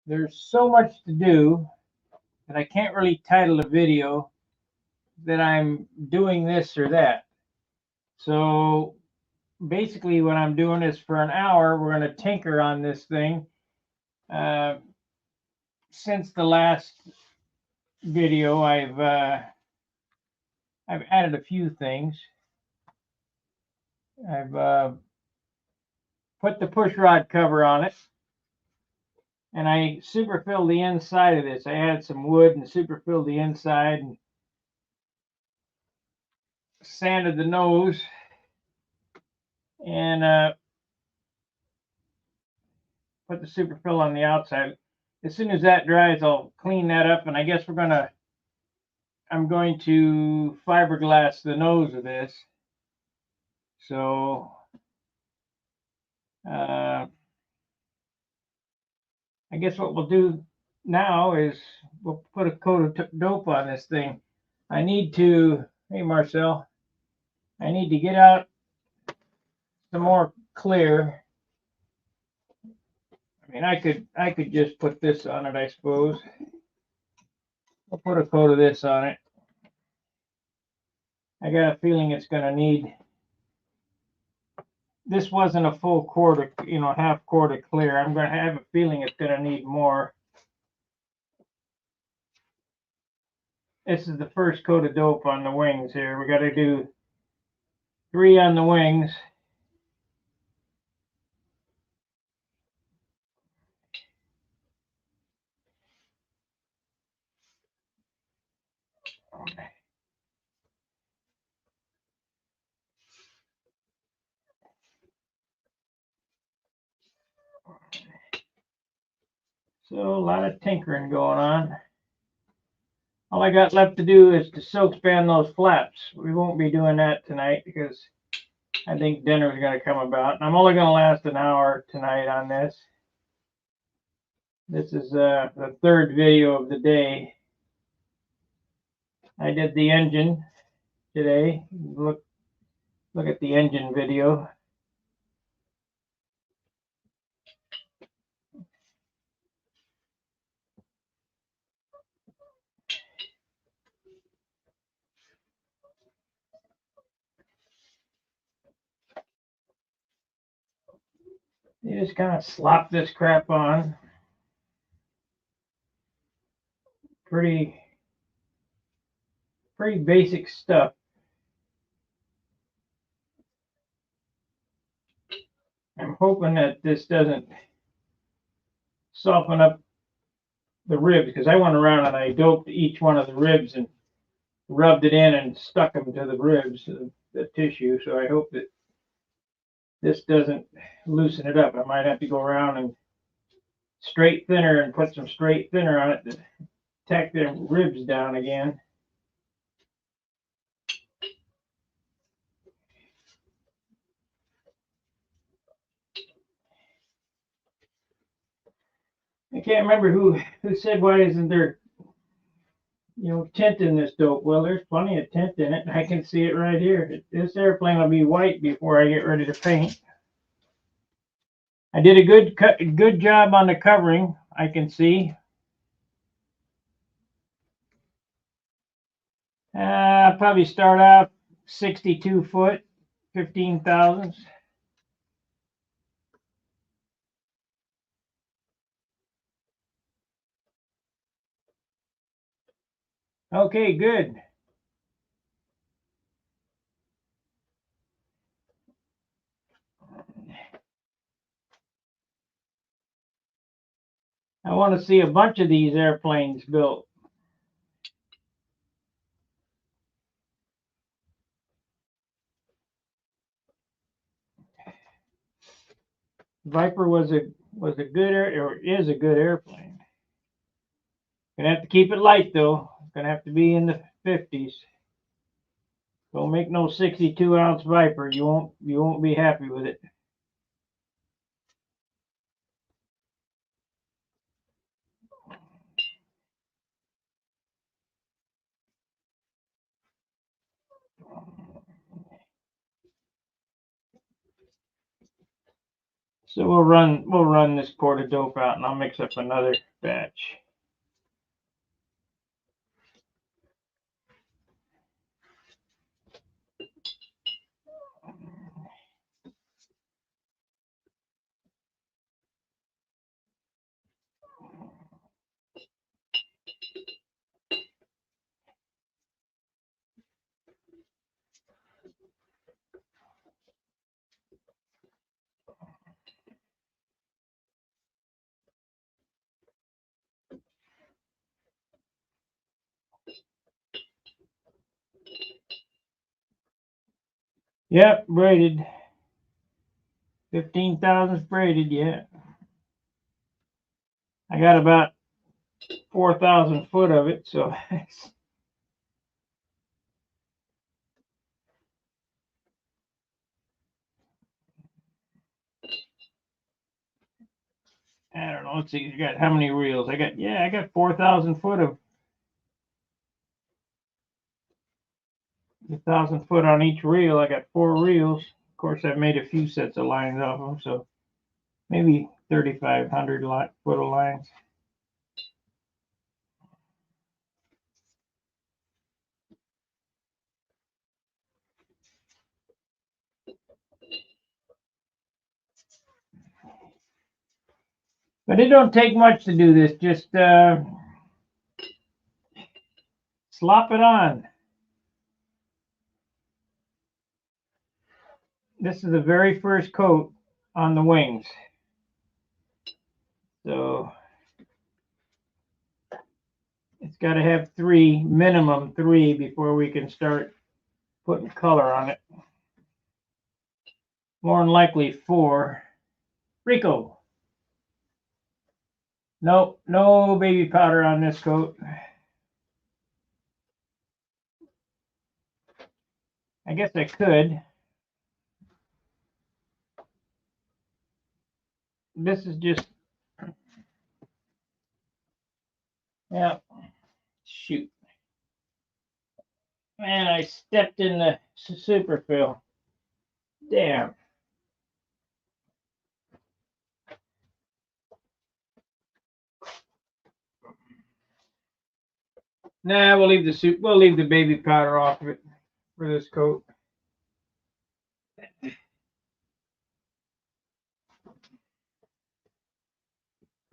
there's so much to do that I can't really title a video that I'm doing this or that. So basically what I'm doing is for an hour, we're going to tinker on this thing. Uh, since the last video, I've added a few things. I've put the push rod cover on it, and I super filled the inside of this. I had some wood and super filled the inside and sanded the nose, and put the super fill on the outside. As soon as that dries, I'll clean that up, and I guess I'm going to fiberglass the nose of this. So I guess what we'll do now is we'll put a coat of dope on this thing. I need to, hey Marcel, I need to get out some more clear. I mean, I could just put this on it, I suppose. I'll put a coat of this on it. I got a feeling it's going to need. This wasn't a full quart of, half quart of clear. I'm going to have a feeling it's going to need more. This is the first coat of dope on the wings here. We got to do 3 on the wings. So a lot of tinkering going on. All I got left to do is to silk span those flaps. We won't be doing that tonight because I think dinner's going to come about. And I'm only going to last an hour tonight on this. This is the 3rd video of the day. I did the engine today. Look at the engine video. You just kind of slop this crap on. Pretty basic stuff. I'm hoping that this doesn't soften up the ribs, because I went around and I doped each one of the ribs and rubbed it in and stuck them to the ribs, the tissue. So I hope that this doesn't loosen it up. I might have to go around and straight thinner and put some straight thinner on it to tack the ribs down again. I can't remember who said, why isn't there tint in this dope? Well, there's plenty of tint in it. I can see it right here. This airplane will be white before I get ready to paint. I did a good job on the covering, I can see. I'll probably start out 62 foot, 15 thousandths. Okay, good. I want to see a bunch of these airplanes built. Viper was a good or is a good airplane. Gonna have to keep it light though. Gonna have to be in the 50s. Don't make no 62-ounce Viper. You won't be happy with it. So we'll run this quart of dope out, and I'll mix up another batch. Yep, braided. 15 thousandths braided yet. I got about 4,000 foot of it, so I don't know. Let's see. You got how many reels? I got 4,000 foot of 1,000 foot on each reel. I got 4 reels. Of course, I've made a few sets of lines off them, so maybe 3,500 foot of lines. But it don't take much to do this. Just slop it on. This is the very first coat on the wings. So it's got to have 3, minimum 3, before we can start putting color on it. More than likely 4. Rico. Nope, no baby powder on this coat. I guess I could. This is just, yeah, shoot. Man, I stepped in the super fill. Damn. Nah, we'll leave the soup. We'll leave the baby powder off of it for this coat.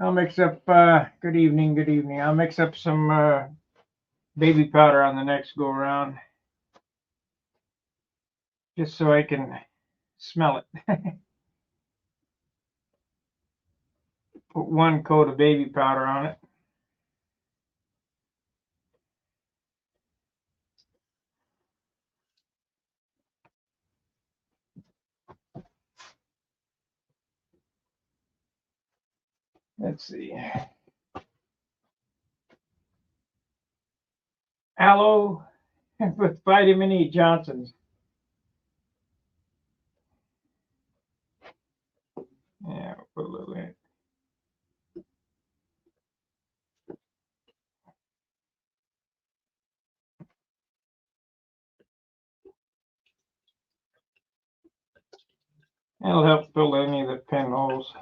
I'll mix up. Good evening. Good evening. I'll mix up some baby powder on the next go around, just so I can smell it. Put 1 coat of baby powder on it. Let's see. Aloe with vitamin E Johnson's. Yeah, we'll put a little in it. That'll help fill any of the pinholes.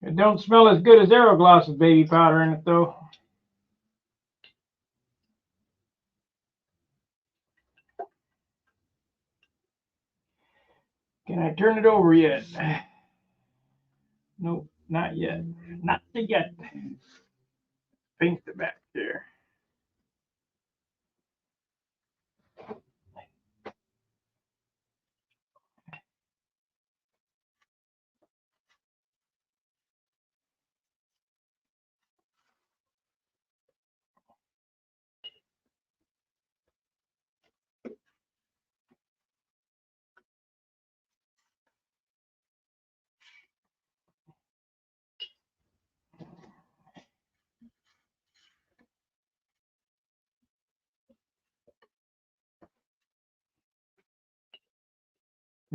It don't smell as good as Aerogloss with baby powder in it, though. Can I turn it over yet? Nope, not yet. Not yet. Paint the back there.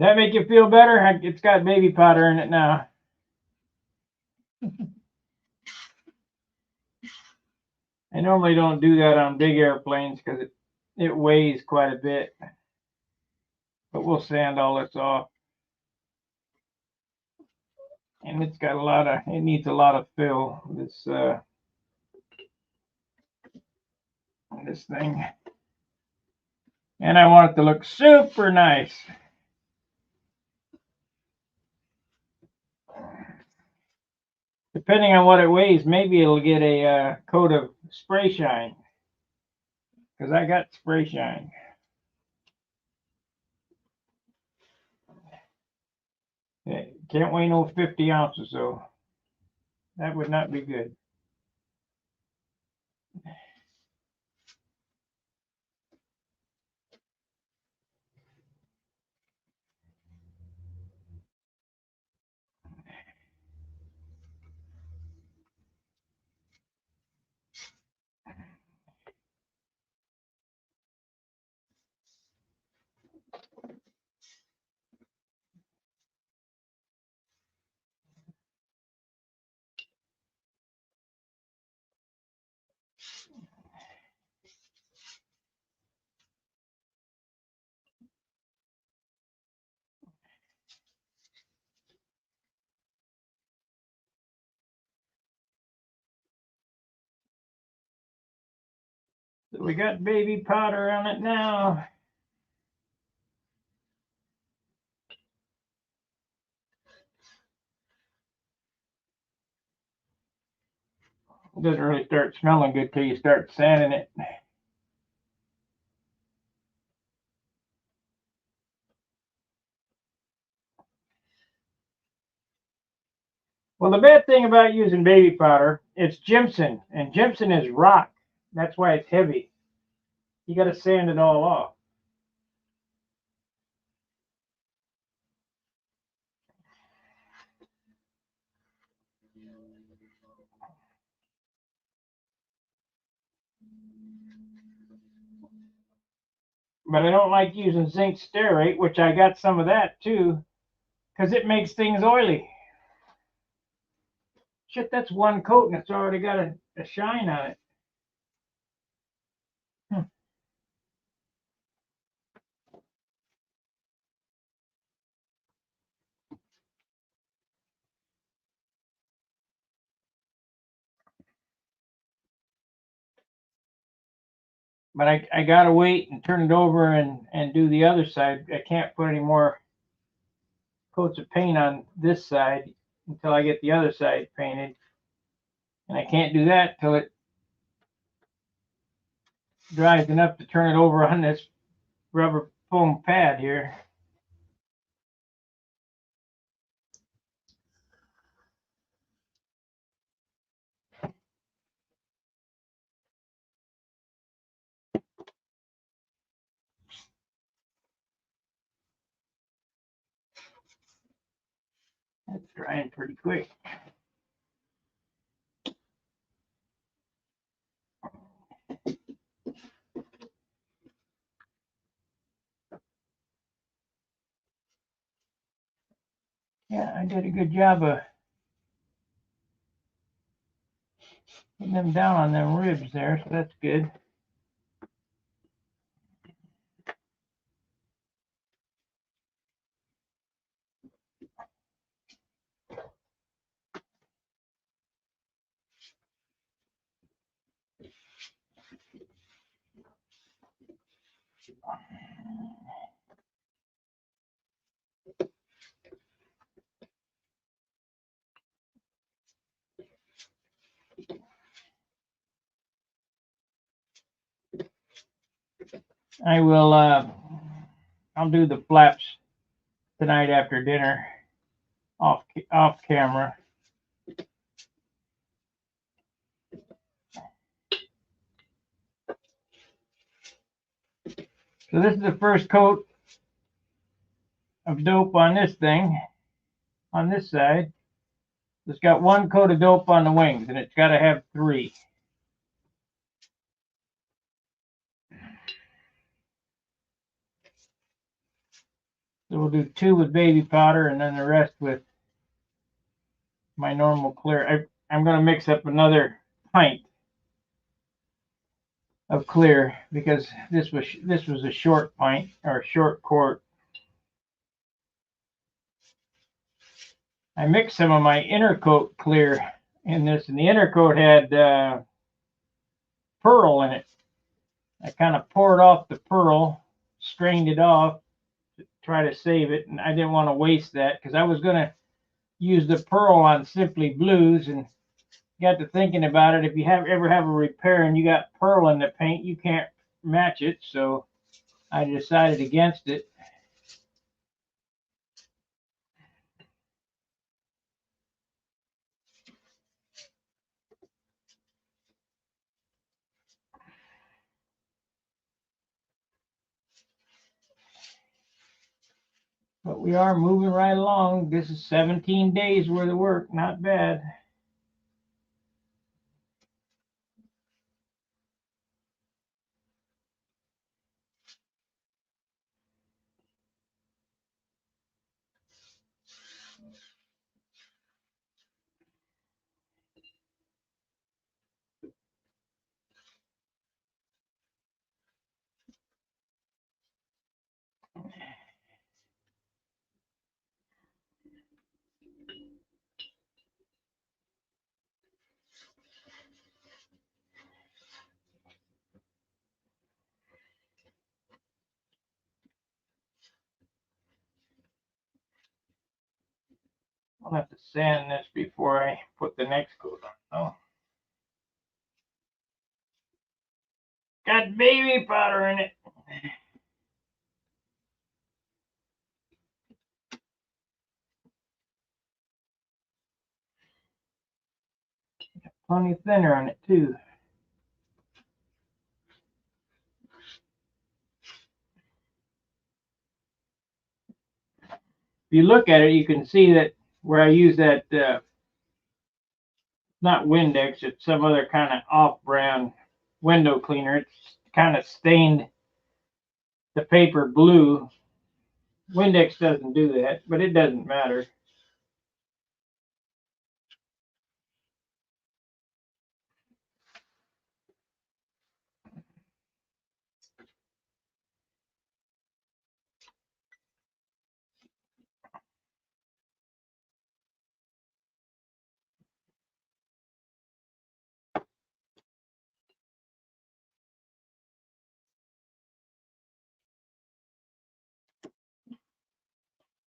that make you feel better? It's got baby powder in it now. I normally don't do that on big airplanes because it weighs quite a bit. But we'll sand all this off. And it's got it needs a lot of fill, this thing. And I want it to look super nice. Depending on what it weighs, maybe it'll get a coat of spray shine. Because I got spray shine. It can't weigh no 50 ounces, so that would not be good. So we got baby powder on it now. It doesn't really start smelling good till you start sanding it. Well, the bad thing about using baby powder, it's gypsum, and gypsum is rock. That's why it's heavy. You got to sand it all off. But I don't like using zinc stearate, which I got some of that too, because it makes things oily. Shit, that's one coat and it's already got a shine on it. But I got to wait and turn it over and do the other side. I can't put any more coats of paint on this side until I get the other side painted. And I can't do that till it dries enough to turn it over on this rubber foam pad here. That's drying pretty quick. Yeah, I did a good job of putting them down on them ribs there, so that's good. I will, I'll do the flaps tonight after dinner off camera. So this is the first coat of dope on this thing, on this side. It's got one coat of dope on the wings, and it's got to have 3. So we'll do 2 with baby powder and then the rest with my normal clear. I'm going to mix up another pint of clear because this was a short pint or a short quart. I mixed some of my inner coat clear in this, and the inner coat had pearl in it. I kind of poured off the pearl, strained it off to try to save it, and I didn't want to waste that because I was going to use the pearl on Simply Blues, and got to thinking about it. If you ever have a repair and you got pearl in the paint, you can't match it, so I decided against it. But we are moving right along. This is 17 days worth of work. Not bad. I'll have to sand this before I put the next coat on. Oh. Got baby powder in it. Plenty thinner on it too. If you look at it, you can see that where I use that, not Windex, it's some other kind of off-brand window cleaner. It's kind of stained the paper blue. Windex doesn't do that, but it doesn't matter.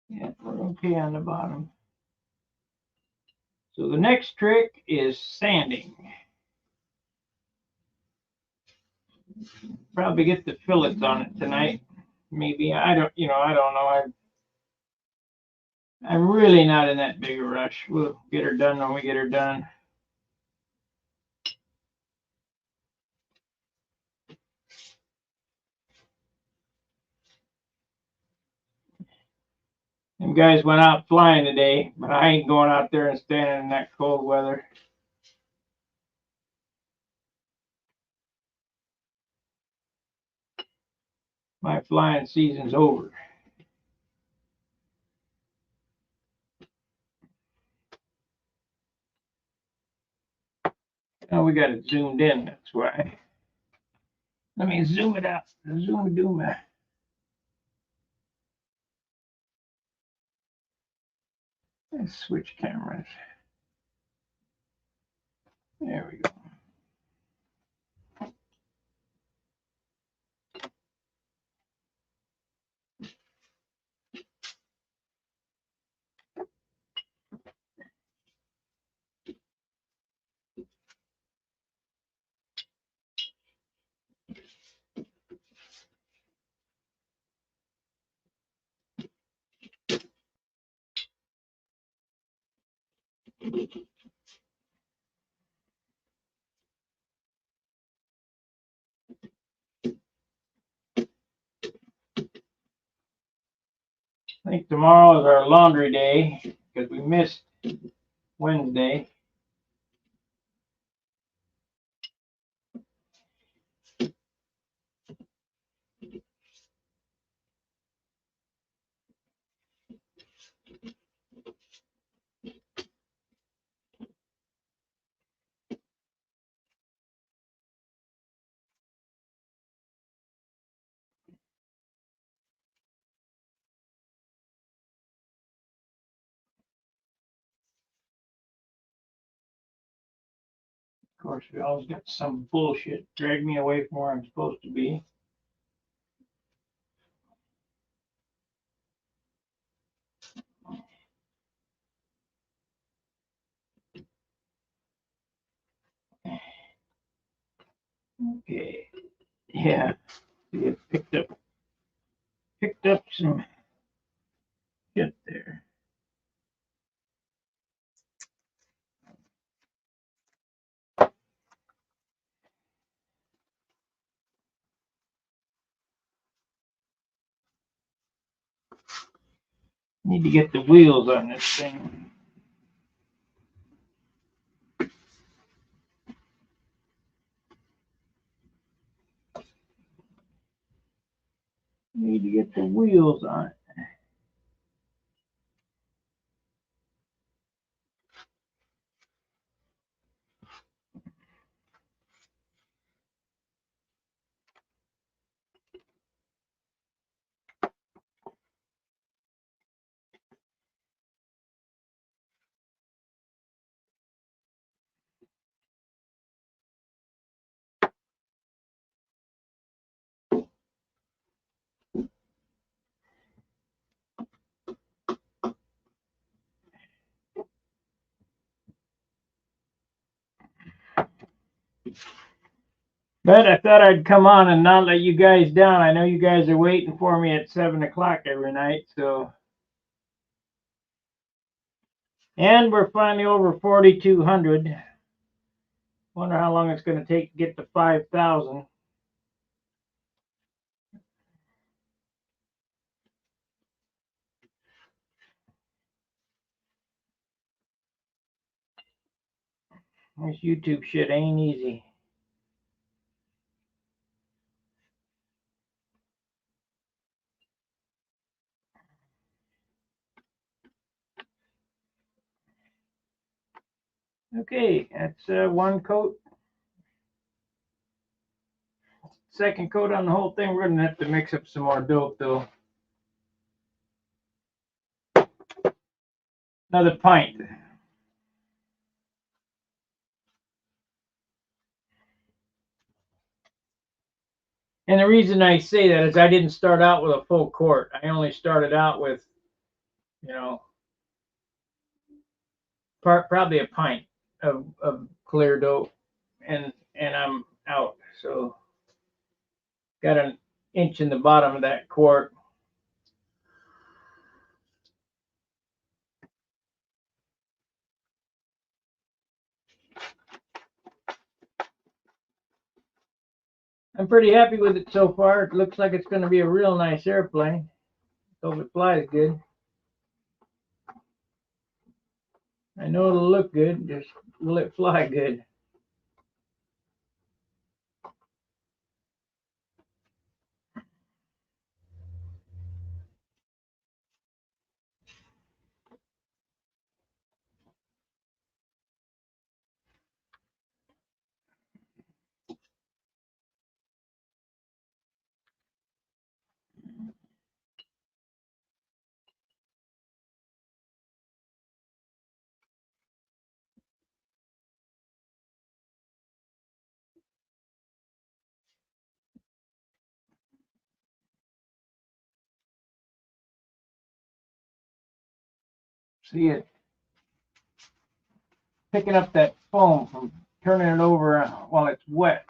Yeah, we're okay on the bottom. So the next trick is sanding. Probably get the fillets on it tonight. Maybe I don't know. I'm really not in that big a rush. We'll get her done when we get her done. Them guys went out flying today, but I ain't going out there and standing in that cold weather. My flying season's over. Oh, we got it zoomed in, that's why. Let me zoom it out. Zoom. Let's switch cameras. There we go. I think tomorrow is our laundry day because we missed Wednesday. Of course, we always got some bullshit drag me away from where I'm supposed to be. Okay, yeah, we picked up some shit there. Need to get the wheels on this thing. Need to get the wheels on it. But I thought I'd come on and not let you guys down. I know you guys are waiting for me at 7 o'clock every night, so. And we're finally over 4,200. Wonder how long it's going to take to get to 5,000. This YouTube shit ain't easy. Okay, that's one coat. Second coat on the whole thing. We're going to have to mix up some more dope, though. Another pint. And the reason I say that is I didn't start out with a full quart. I only started out with, you know, probably a pint of clear dope, and I'm out. So got an inch in the bottom of that quart. I'm pretty happy with it so far. It looks like it's going to be a real nice airplane. Hope it flies good. I know it'll look good, just will it fly good? See it picking up that foam from turning it over while it's wet.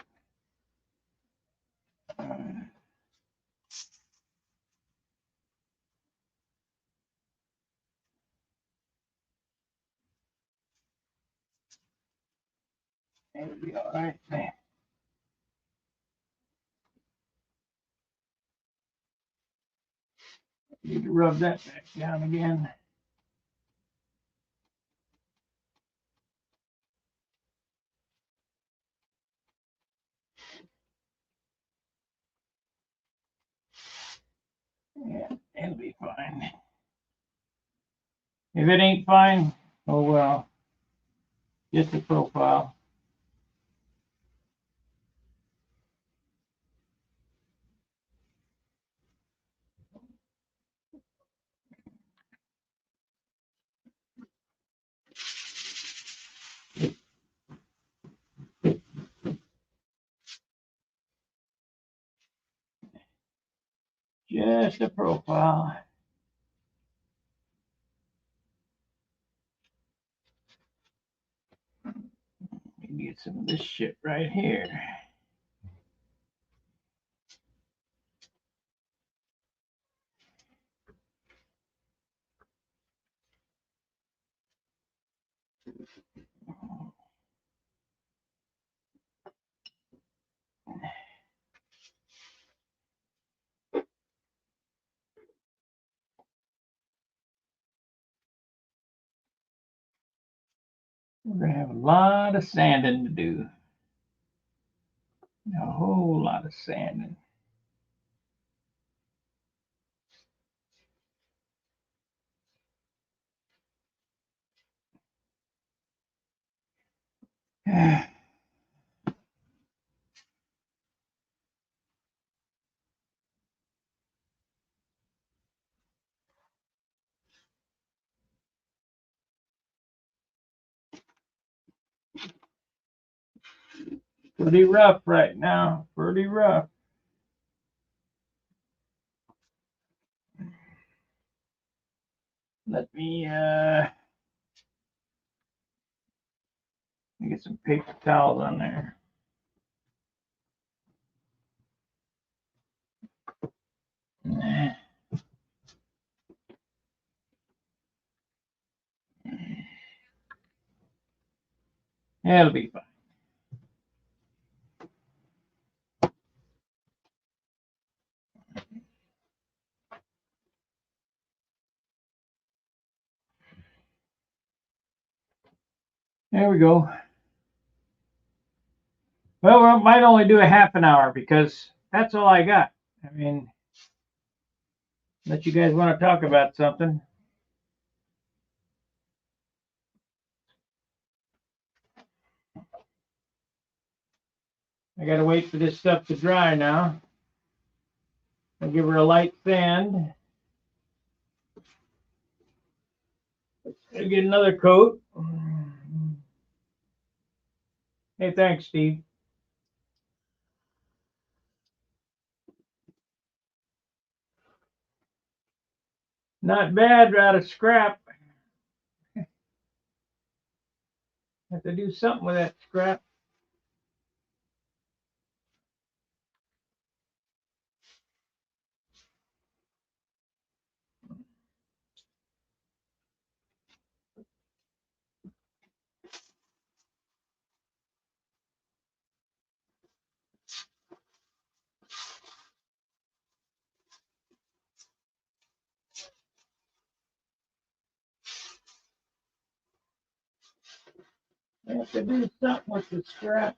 It'll be all right. Need to rub that back down again. Yeah, it'll be fine. If it ain't fine, oh well. Just a profile. Just a profile. Get some of this shit right here. We're gonna have a lot of sanding to do. A whole lot of sanding. Pretty rough right now. Pretty rough. Let me get some paper towels on there. It'll be fine. There we go. Well, we might only do a half an hour because that's all I got. I mean, unless you guys want to talk about something. I gotta wait for this stuff to dry now. I'll give her a light sand. I'll get another coat. Hey, thanks, Steve. Not bad out of scrap. Have to do something with that scrap. I have to do something with the scrap.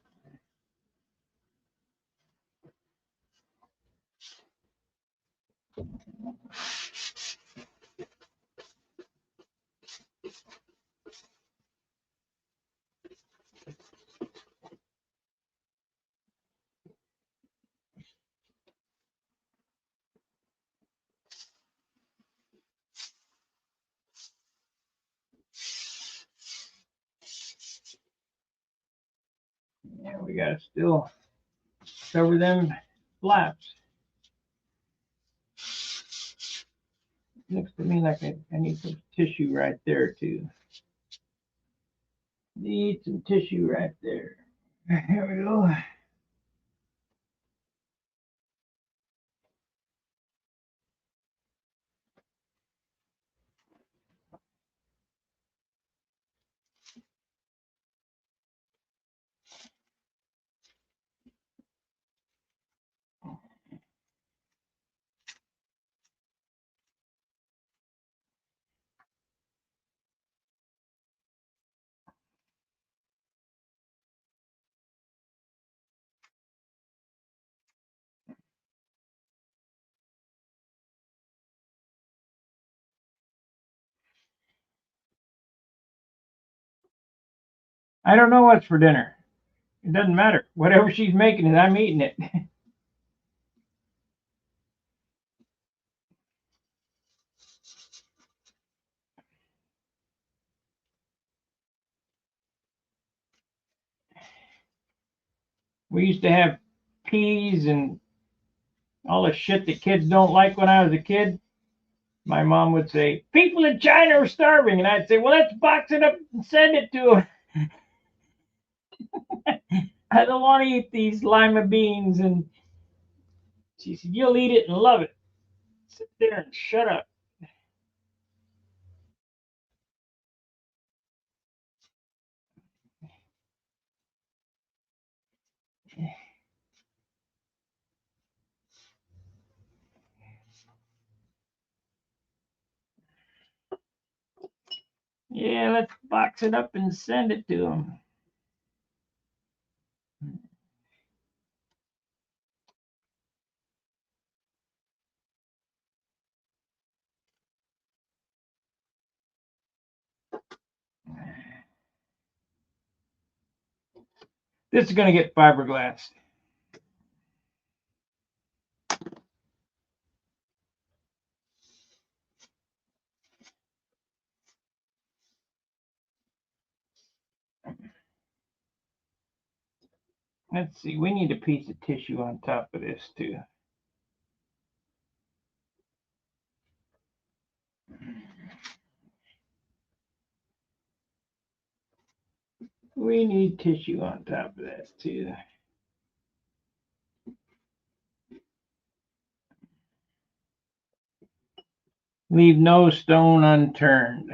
Yeah, we gotta still cover them flaps. Looks to me like I need some tissue right there too. Need some tissue right there. Here we go. I don't know what's for dinner. It doesn't matter. Whatever she's making it, I'm eating it. We used to have peas and All the shit that kids don't like when I was a kid. My mom would say, people in China are starving. And I'd say, well, let's box it up and send it to them. I don't want to eat these lima beans. And she said, you'll eat it and love it. Sit there and shut up. Yeah, let's box it up and send it to them. This is going to get fiberglass. Let's see, we need a piece of tissue on top of this too. We need tissue on top of that too. Leave no stone unturned.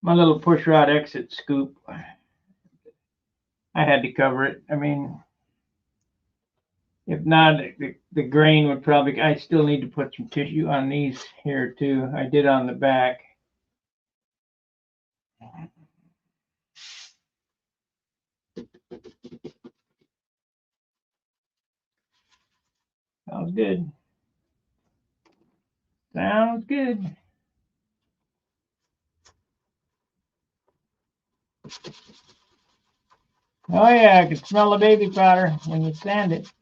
My little push rod exit scoop. I had to cover it. I mean, if not, the grain would probably, I still need to put some tissue on these here too. I did on the back. Sounds good. Sounds good. Oh yeah, I can smell the baby powder when you sand it.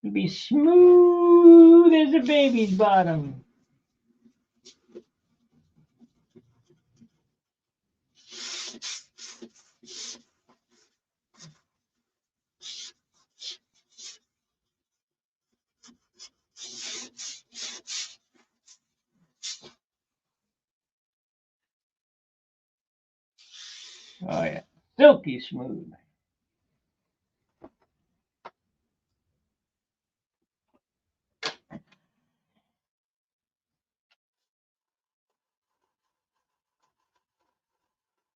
It'll be smooth as a baby's bottom. Oh yeah, silky smooth.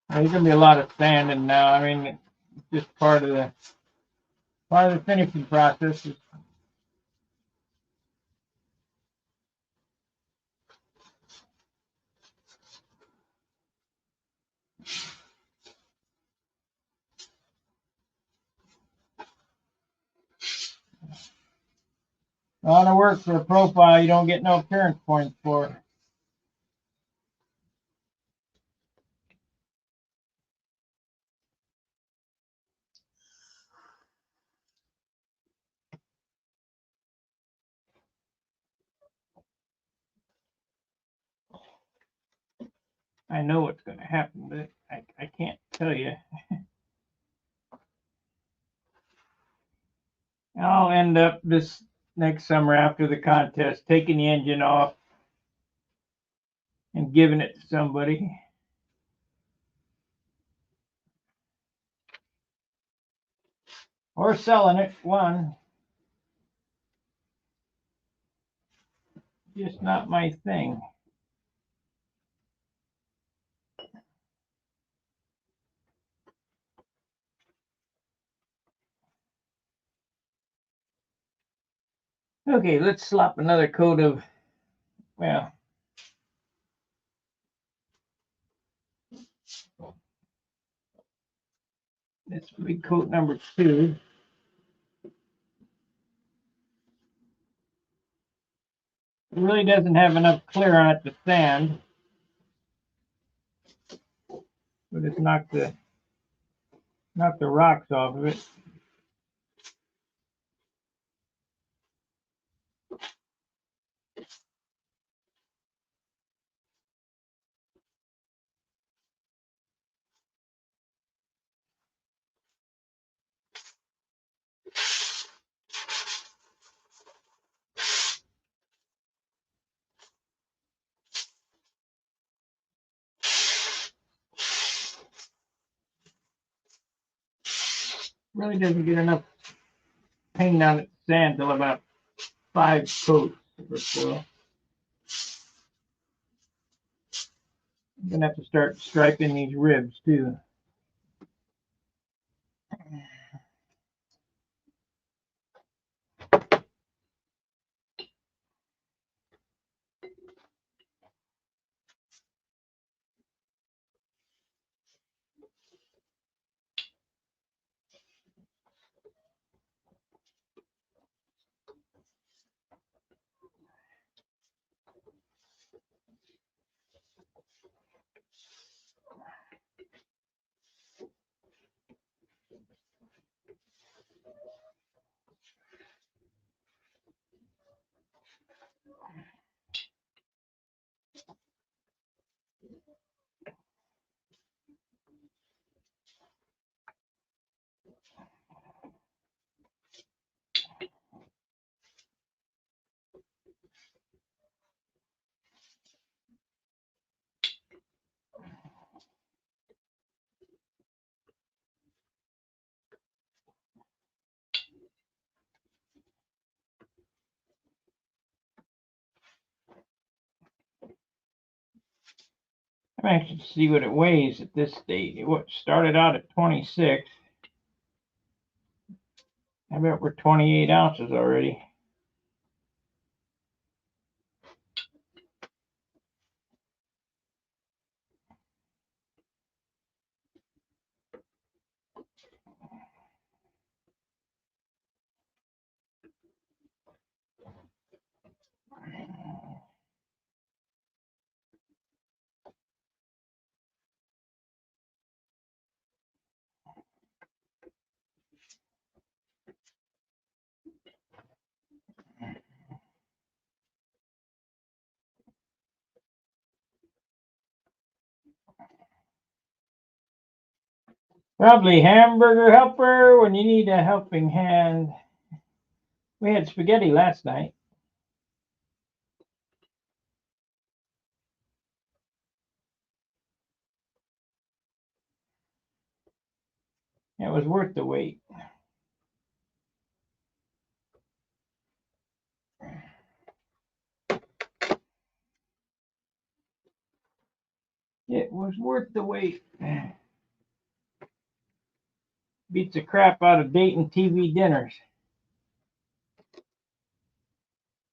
There's gonna be a lot of sanding now. I mean, it's just part of the finishing process. A lot of work for a profile you don't get no appearance points for. I know what's going to happen, but I can't tell you. I'll end up this next summer after the contest taking the engine off and giving it to somebody. Or selling it, one. Just not my thing. Okay, let's slop another coat of, well, this will be coat number 2. It really doesn't have enough clear on it to sand. We'll just knock the rocks off of it. Really doesn't get enough paint on it to sand till about 5 coats or so. I'm gonna have to start striping these ribs too. I'm anxious to see what it weighs at this stage. It started out at 26. I bet we're 28 ounces already. Probably hamburger helper when you need a helping hand. We had spaghetti last night. It was worth the wait. It was worth the wait. Beats the crap out of dating TV dinners.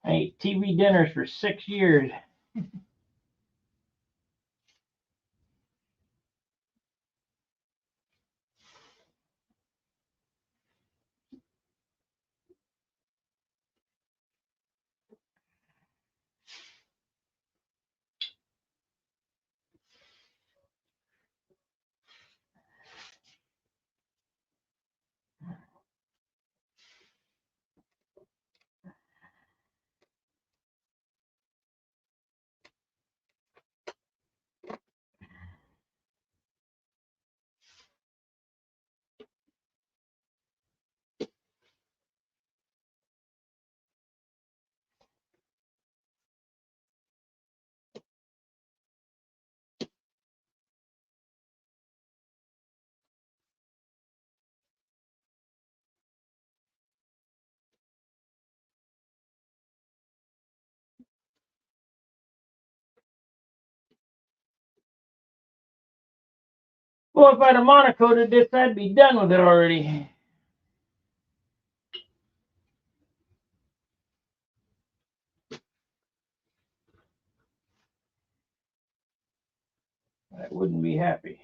I ate TV dinners for 6 years. Well, if I'd have monocoated this, I'd be done with it already. I wouldn't be happy.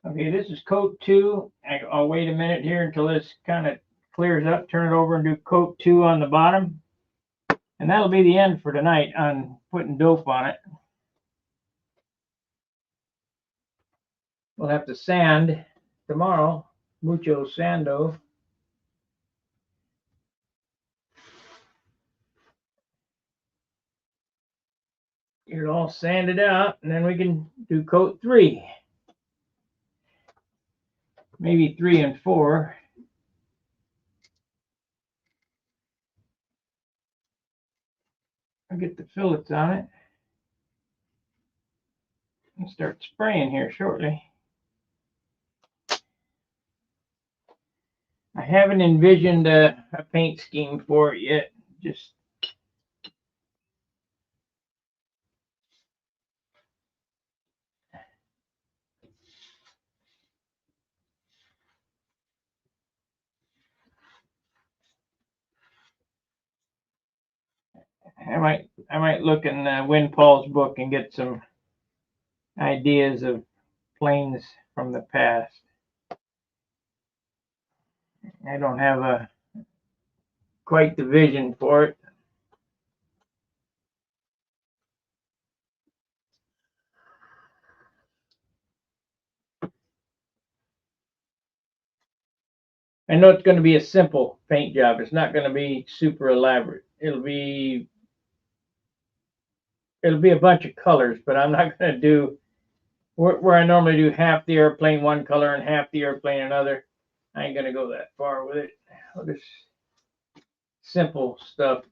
Okay, this is coat 2. I'll wait a minute here until this kind of clears up, turn it over and do coat 2 on the bottom. And that'll be the end for tonight on putting dope on it. We'll have to sand tomorrow, mucho sando. Get it all sanded out, and then we can do coat 3. Maybe 3 and 4. I'll get the fillets on it and start spraying here shortly. I haven't envisioned a paint scheme for it yet. Just I might look in Win Paul's book and get some ideas of planes from the past. I don't have quite the vision for it. I know it's going to be a simple paint job. It's not going to be super elaborate. It'll be a bunch of colors, but I'm not going to do where I normally do half the airplane one color and half the airplane another. I ain't going to go that far with it. I'll just simple stuff.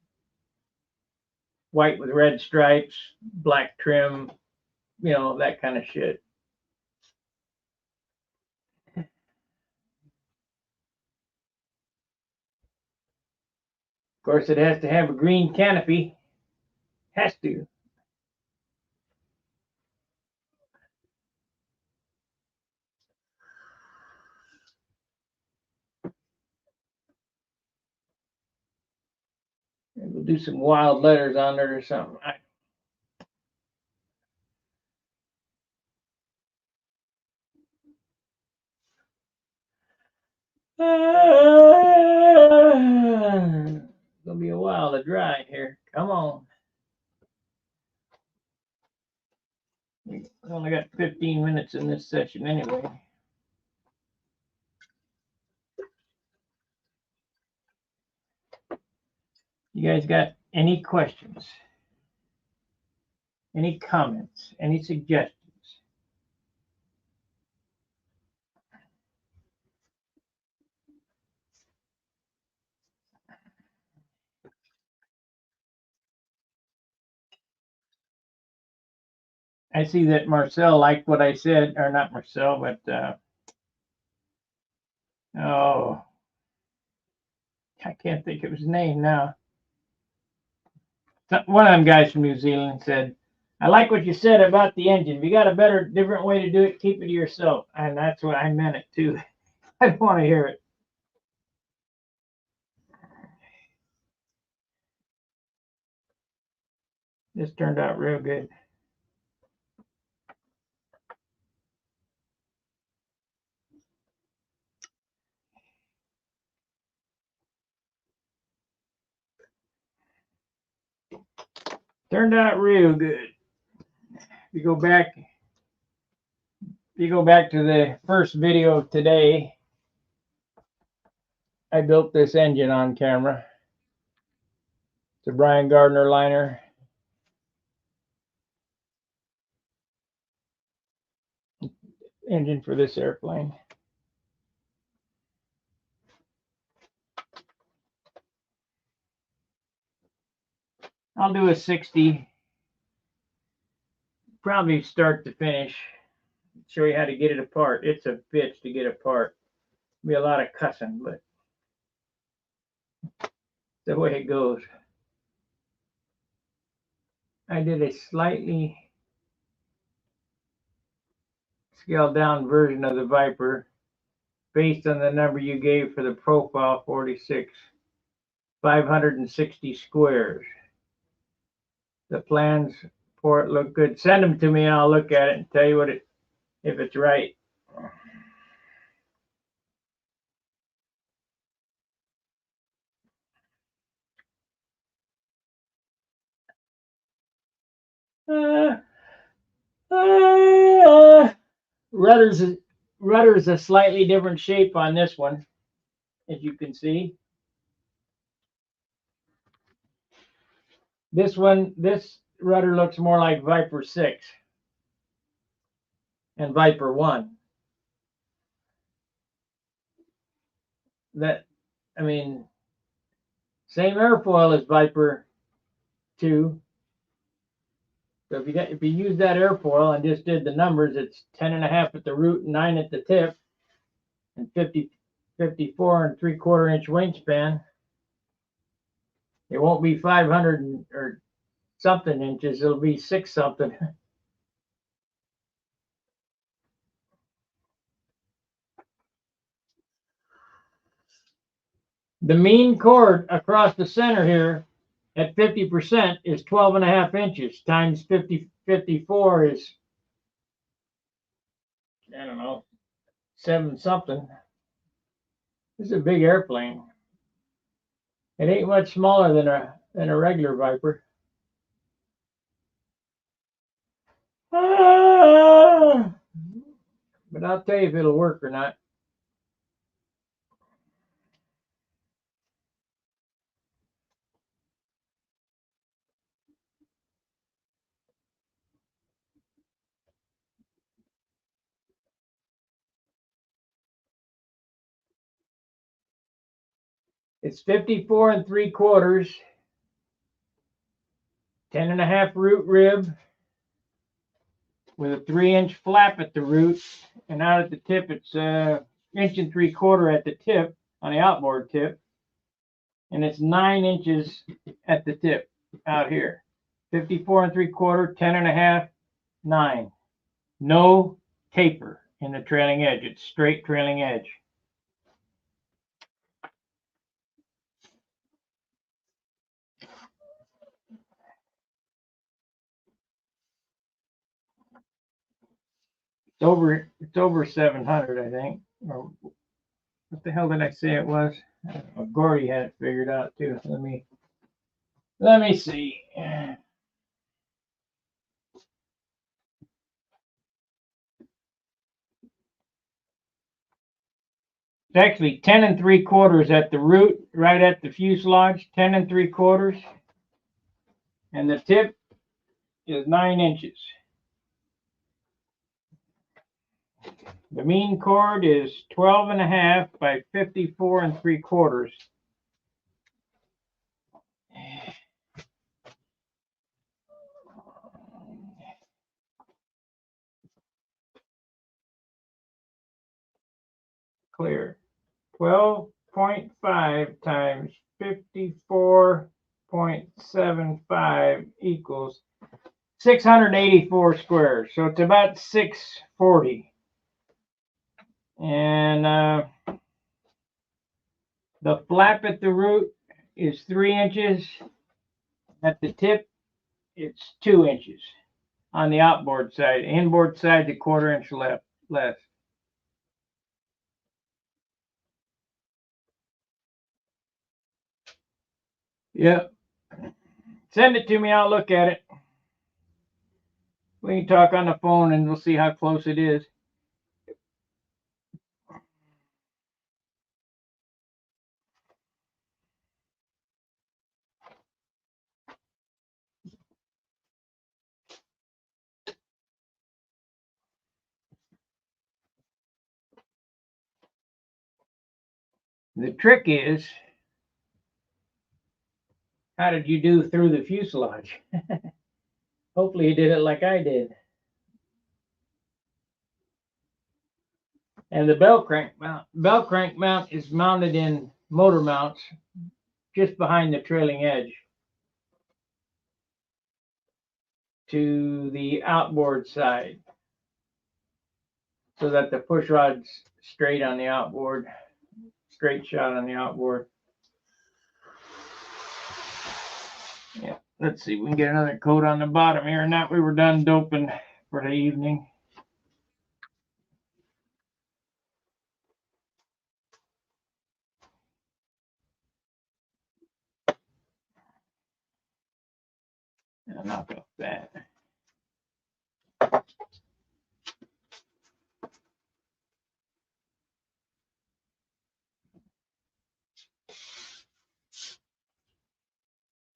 White with red stripes, black trim, you know, that kind of shit. Of course, it has to have a green canopy. Has to. We'll do some wild letters on it or something. It'll be a while to dry here. Come on. We only got 15 minutes in this session anyway. You guys got any questions? Any comments? Any suggestions? I see that Marcel liked what I said, or not Marcel, but oh, I can't think of his name now. One of them guys from New Zealand said, I like what you said about the engine. If you got a better, different way to do it, keep it to yourself. And that's what I meant it too. I don't want to hear it. This turned out real good. Turned out real good. If you go back to the first video of today, I built this engine on camera. It's a Brian Gardner liner. engine for this airplane. I'll do a 60, probably start to finish, show you how to get it apart. It's a bitch to get apart. Be a lot of cussing, but the way it goes. I did a slightly scaled down version of the Viper based on the number you gave for the profile 46, 560 squares. The plans for it look good. Send them to me and I'll look at it and tell you what it, if it's right. Rudder's a slightly different shape on this one, as you can see. This rudder looks more like Viper 6 and Viper 1. I mean, same airfoil as Viper 2. So if you use that airfoil and just did the numbers, it's 10.5 at the root and 9 at the tip, and 54 and 3/4 inch wingspan. It won't be 500 or something inches. It'll be 6 something. The mean chord across the center here at 50% is 12.5 inches times 54 is, I don't know, 7 something. This is a big airplane. It ain't much smaller than a regular Viper. But I'll tell you if it'll work or not. It's 54 and 3/4, 10.5 root rib with a 3-inch flap at the root, and out at the tip it's 1 and 3/4 at the tip on the outboard tip, and it's 9 inches at the tip out here. 54 and 3/4, 10.5, 9. No taper in the trailing edge. It's straight trailing edge. It's over 700, I think. Or what the hell did I say it was? Gordy had it figured out too. Let me see. It's actually 10 and 3/4 at the root, right at the fuselage. 10 and 3/4, and the tip is 9 inches. The mean chord is 12.5 by 54 and 3/4. Clear. 12.5 times 54.75 equals 684 squares. So it's about 640. And the flap at the root is 3 inches. At the tip, it's 2 inches on the outboard side. Inboard side, a 1/4 inch less. Yep. Send it to me. I'll look at it. We can talk on the phone and we'll see how close it is. The trick is, how did you do through the fuselage? Hopefully you did it like I did. And the bell crank mount is mounted in motor mounts just behind the trailing edge to the outboard side, so that the push rod's straight on the outboard, straight shot on the outboard. Yeah, let's see, we can get another coat on the bottom here, and that we were done doping for the evening. I'll knock off that.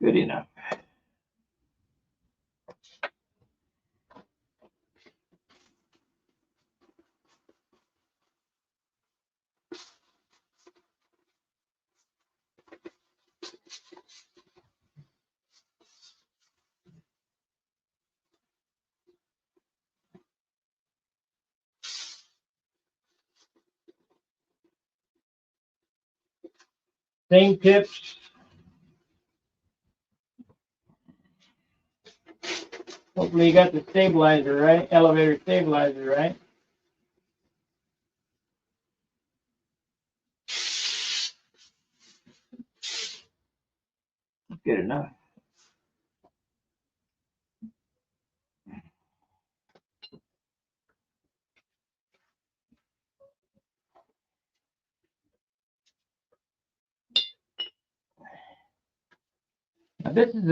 Good enough. Same tips. Hopefully you got the stabilizer right, elevator stabilizer right. Good enough. Now this is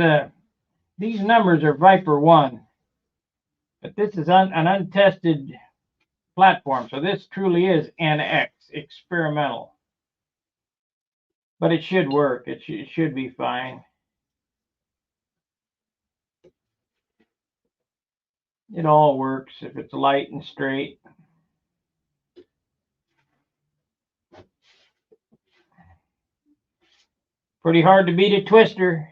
these numbers are VIPER 1, but this is an untested platform, so this truly is NX, experimental. But it should work. It should be fine. It all works if it's light and straight. Pretty hard to beat a twister.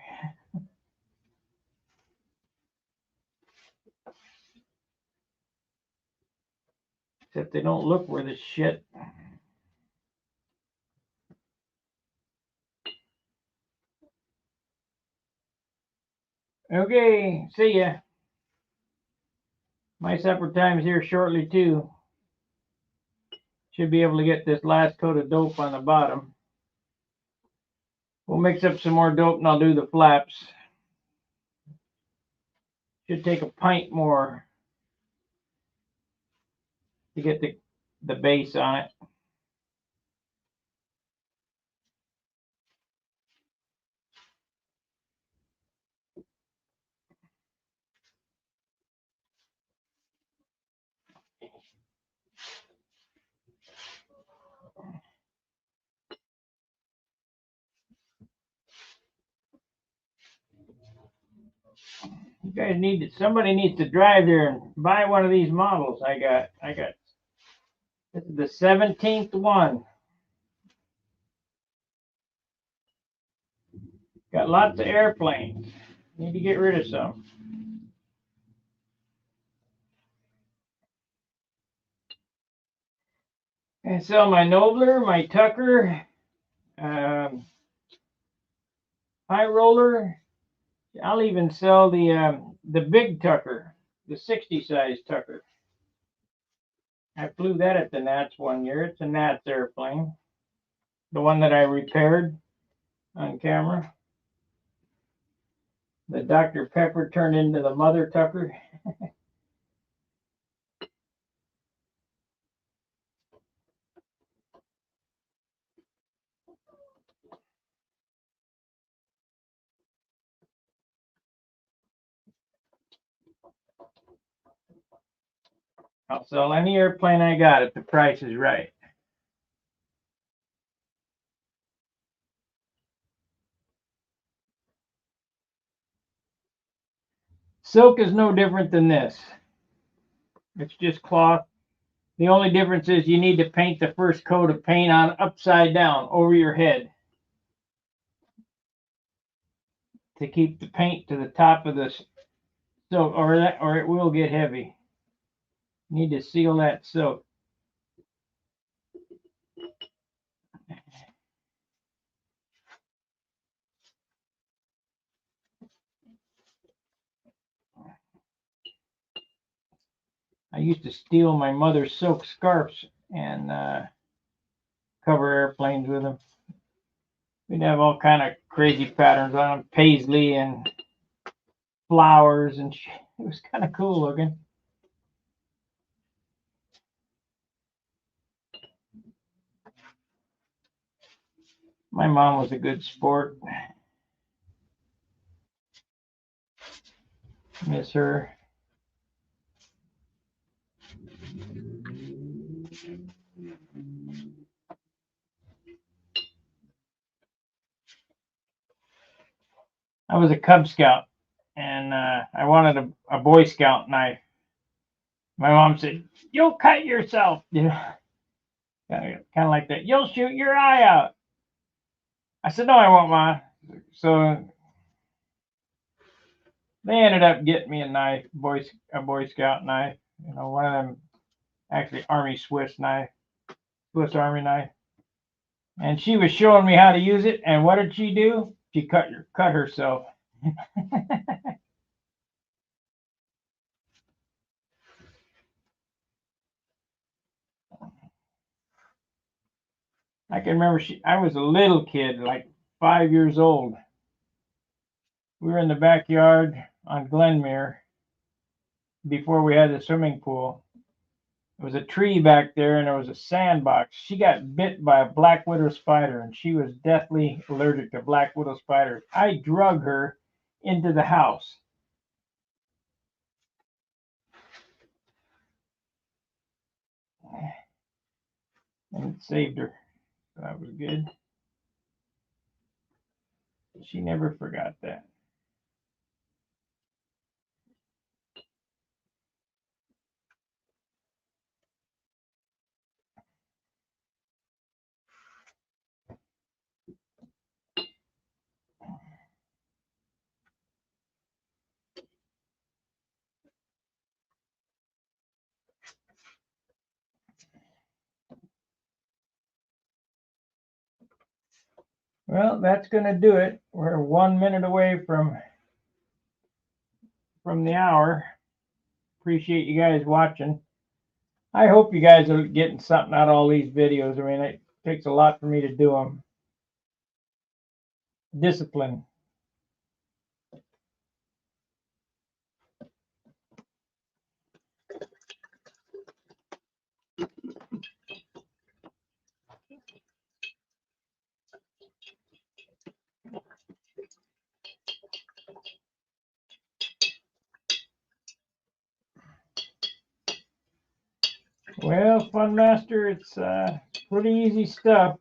Except they don't look worth a shit. Okay, see ya. My supper time's here shortly too. Should be able to get this last coat of dope on the bottom. We'll mix up some more dope and I'll do the flaps. Should take a pint more to get the base on it. You guys somebody needs to drive there and buy one of these models I got. This is the 17th one. Got lots of airplanes. Need to get rid of some. I sell my Nobler, my Tucker, high roller. I'll even sell the big Tucker, the 60 size Tucker. I flew that at the Nats one year. It's a Nats airplane, the one that I repaired on camera. The Dr. Pepper turned into the Mother Tucker. I'll sell any airplane I got if the price is right. Silk is no different than this. It's just cloth The only difference is you need to paint the first coat of paint on upside down over your head to keep the paint to the top of the silk, or it will get heavy. You need to seal that silk. I used to steal my mother's silk scarves and cover airplanes with them. We'd have all kind of crazy patterns on them, paisley and flowers and shit. It was kind of cool looking. My mom was a good sport. Miss her. I was a Cub Scout, and I wanted a Boy Scout knife. My mom said, "You'll cut yourself," you know, kind of like that. "You'll shoot your eye out." I said, "No, I won't, Ma." So they ended up getting me a knife, a Boy Scout knife. You know, one of them, actually Army Swiss knife, Swiss Army knife. And she was showing me how to use it. And what did she do? She cut herself. I can remember I was a little kid, like 5 years old. We were in the backyard on Glenmere before we had the swimming pool. There was a tree back there and there was a sandbox. She got bit by a black widow spider and she was deathly allergic to black widow spiders. I drug her into the house. And it saved her. So that was good. She never forgot that. Well, that's going to do it. We're 1 minute away from the hour. Appreciate you guys watching. I hope you guys are getting something out of all these videos. I mean, it takes a lot for me to do them. Discipline. Well, Fun Master, it's pretty easy stuff.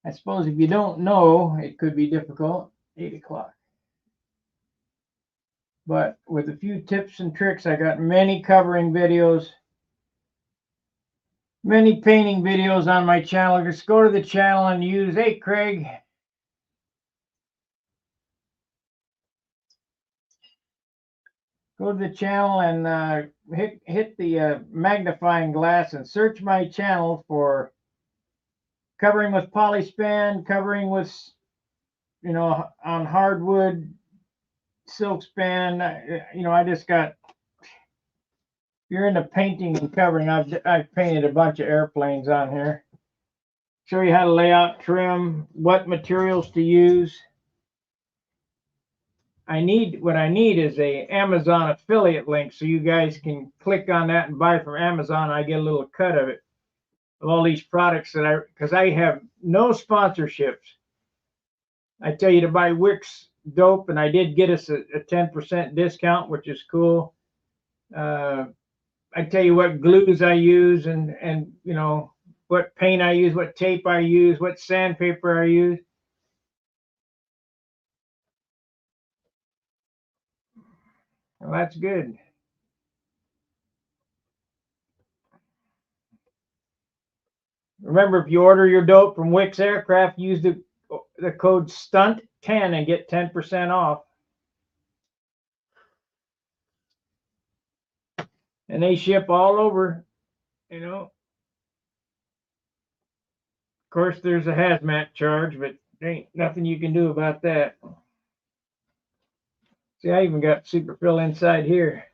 I suppose if you don't know, it could be difficult. 8 o'clock. But with a few tips and tricks, I got many covering videos, many painting videos on my channel. Just go to the channel and use, hey, Craig. Go to the channel and hit the magnifying glass and search my channel for covering with polyspan, covering with, you know, on hardwood, silk span. You know, I just got, if you're into painting and covering, I've painted a bunch of airplanes on here. Show you how to lay out trim, what materials to use. What I need is a Amazon affiliate link so you guys can click on that and buy from Amazon. I get a little cut of it, of all these products because I have no sponsorships. I tell you to buy Wix dope, and I did get us a 10% discount, which is cool. I tell you what glues I use and you know what paint I use, what tape I use, what sandpaper I use. Well, that's good. Remember, if you order your dope from Wix Aircraft, use the code STUNT10 and get 10% off. And they ship all over, you know. Of course, there's a hazmat charge, but there ain't nothing you can do about that. See, I even got superfill inside here.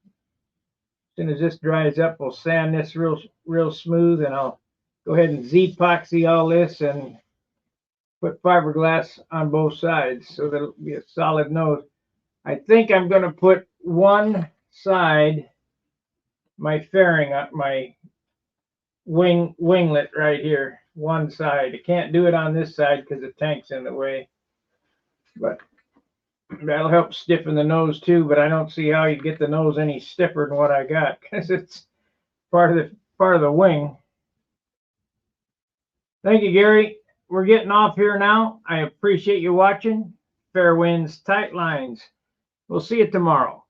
As soon as this dries up, we'll sand this real smooth, and I'll go ahead and Z-epoxy all this and put fiberglass on both sides so that it'll be a solid nose. I think I'm going to put one side, my fairing, my winglet right here, one side. I can't do it on this side because the tank's in the way, but that'll help stiffen the nose too. But I don't see how you get the nose any stiffer than what I got because it's part of the wing. Thank you, Gary. We're getting off here now. I appreciate you watching. Fair winds, tight lines. We'll see you tomorrow.